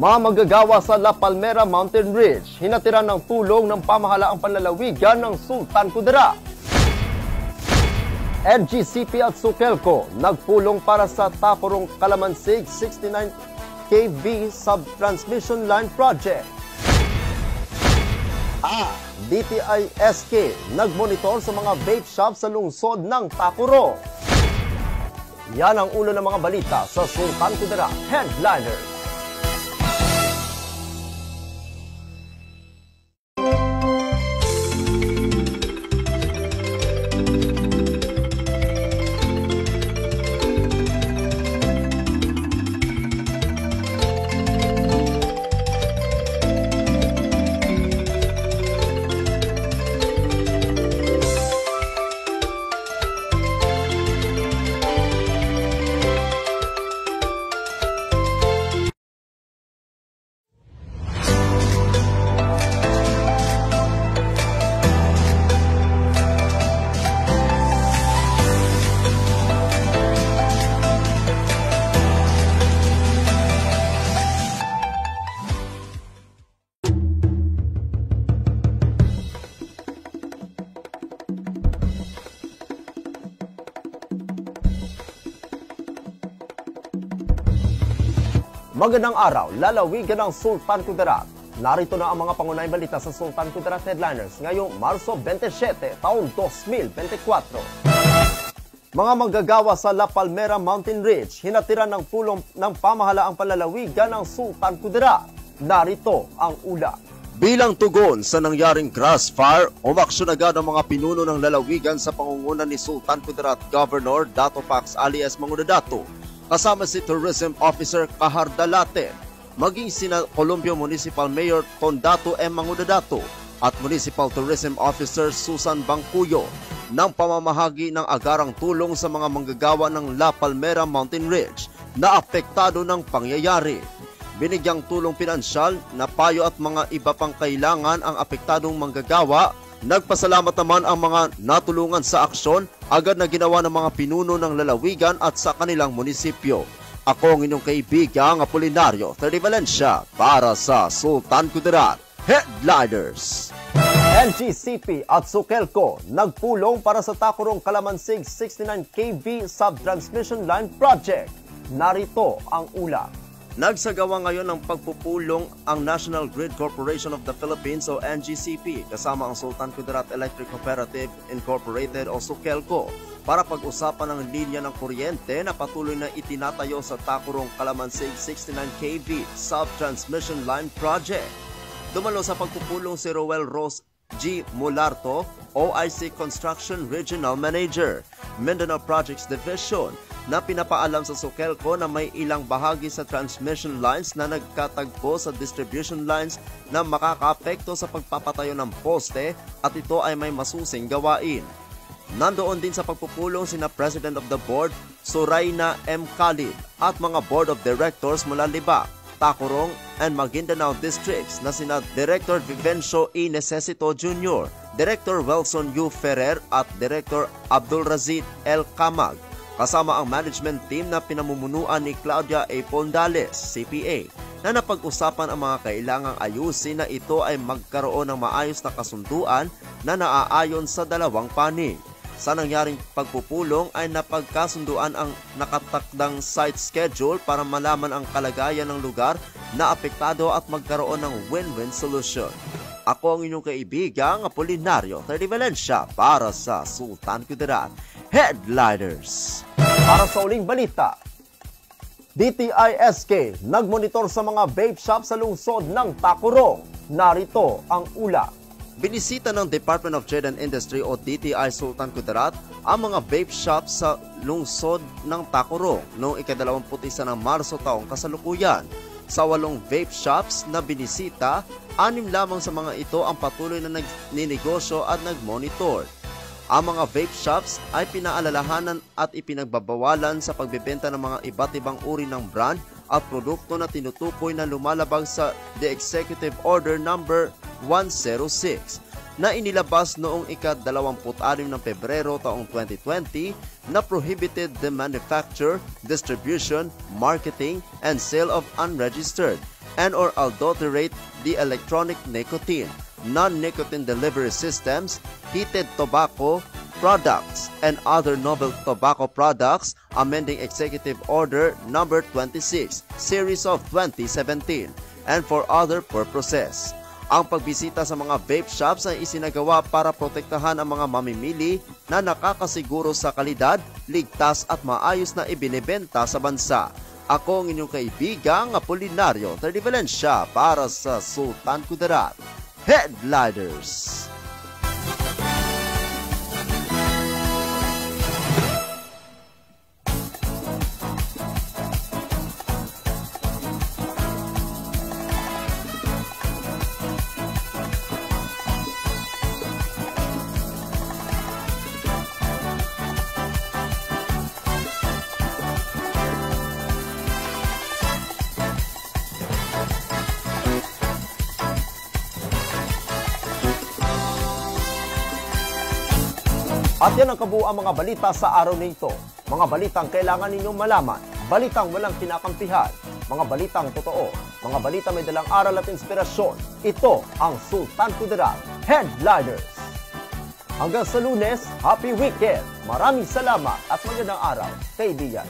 Mga manggagawa sa La Palmera Mountain Ridge, hinatiran ng tulong ng pamahalaang panlalawigan ng Sultan Kudarat. NGCP at Sukelco nagpulong para sa Tacorong Calamansig 69 kV Subtransmission Line Project. DTI-SK nagmonitor sa mga vape shop sa lungsod ng Tacorong. Yan ang ulo ng mga balita sa Sultan Kudarat Headliners. Magandang araw, lalawigan ng Sultan Kudarat. Narito na ang mga pangunahing balita sa Sultan Kudarat Headliners ngayong Marso 27, taong 2024. Mga manggagawa sa La Palmera Mountain Ridge, hinatiran ng tulong ng pamahalaang panlalawigan ng Sultan Kudarat. Narito ang ulat. Bilang tugon sa nangyaring grass fire, umaksyon agad ang mga pinuno ng lalawigan sa pangungunan ni Sultan Kudarat Governor Dato Pax alias Mangudadato, kasama si Tourism Officer Kahar Dalate, maging sina Columbia Municipal Mayor Tondato M. Mangudadato at Municipal Tourism Officer Susan Bangkuyo ng pamamahagi ng agarang tulong sa mga manggagawa ng La Palmera Mountain Ridge na apektado ng pangyayari. Binigyang tulong pinansyal na payo at mga iba pang kailangan ang apektadong manggagawa. Nagpasalamat naman ang mga natulungan sa aksyon agad na ginawa ng mga pinuno ng lalawigan at sa kanilang munisipyo. Ako ang inyong kaibigang Apolinario Terry Valencia para sa Sultan Kudarat Headliners. NGCP at Sukelco nagpulong para sa Tacorong Calamansig 69 kV Subtransmission Line Project. Narito ang ulat. Nagsagawa ngayon ng pagpupulong ang National Grid Corporation of the Philippines o NGCP kasama ang Sultan Kudarat Electric Cooperative Incorporated o Sukelco para pag-usapan ang linya ng kuryente na patuloy na itinatayo sa Tacorong Calamansig 69 kV Subtransmission Line Project. Dumalo sa pagpupulong si Roel Rose G. Mularto, OIC Construction Regional Manager, Mindanao Projects Division, na pinapaalam sa Sukelco na may ilang bahagi sa transmission lines na nagkatagpo sa distribution lines na makakaapekto sa pagpapatayo ng poste at ito ay may masusing gawain. Nandoon din sa pagpupulong sina President of the Board, Surayna M. Khalid, at mga Board of Directors mula Libak, Tacorong, and Maguindanao Districts na sina Director Vivencio E. Necesito Jr., Director Wilson U. Ferrer at Director Abdul Razid L. Kamag, kasama ang management team na pinamumunuan ni Claudia A. Pondales, CPA, na napag-usapan ang mga kailangang ayusin na ito ay magkaroon ng maayos na kasunduan na naaayon sa dalawang panig. Sa nangyaring pagpupulong ay napagkasunduan ang nakatakdang site schedule para malaman ang kalagayan ng lugar na apektado at magkaroon ng win-win solution. Ako ang inyong kaibigang Apolinario Terry Valencia para sa Sultan Kudarat Headliners. Para sa uling balita, DTI-SK nagmonitor sa mga vape shop sa lungsod ng Tacorong. Narito ang ulat. Binisita ng Department of Trade and Industry o DTI Sultan Kudarat ang mga vape shops sa lungsod ng Tacorong noong ika-21 ng Marso taong kasalukuyan. Sa 8 vape shops na binisita, 6 lamang sa mga ito ang patuloy na nagninegosyo at nagmonitor. Ang mga vape shops ay pinaalalahanan at ipinagbabawalan sa pagbebenta ng mga iba't ibang uri ng brand at produkto na tinutukoy na lumalabag sa The Executive Order No. 106 na inilabas noong ika-26 ng Pebrero taong 2020 na prohibited the manufacture, distribution, marketing, and sale of unregistered, and/or adulterate the electronic nicotine, non-nicotine delivery systems, heated tobacco products, and other novel tobacco products, amending Executive Order Number 26, Series of 2017, and for other purposes. Ang pagbisita sa mga vape shops ay isinagawa para protektahan ang mga mamimili na nakakasiguro sa kalidad, ligtas at maayos na ibinebenta sa bansa. Ako ang inyong kaibigang Apolinario Valencia para sa Sultan Kudarat Headliners. At yan ang kabuuan mga balita sa araw na ito. Mga balitang kailangan ninyong malaman, balitang walang kinakampihan, mga balitang totoo, mga balita may dalang aral at inspirasyon. Ito ang Sultan Kudarat Headliners. Hanggang sa Lunes, happy weekend! Maraming salamat at magandang araw, kaibigan.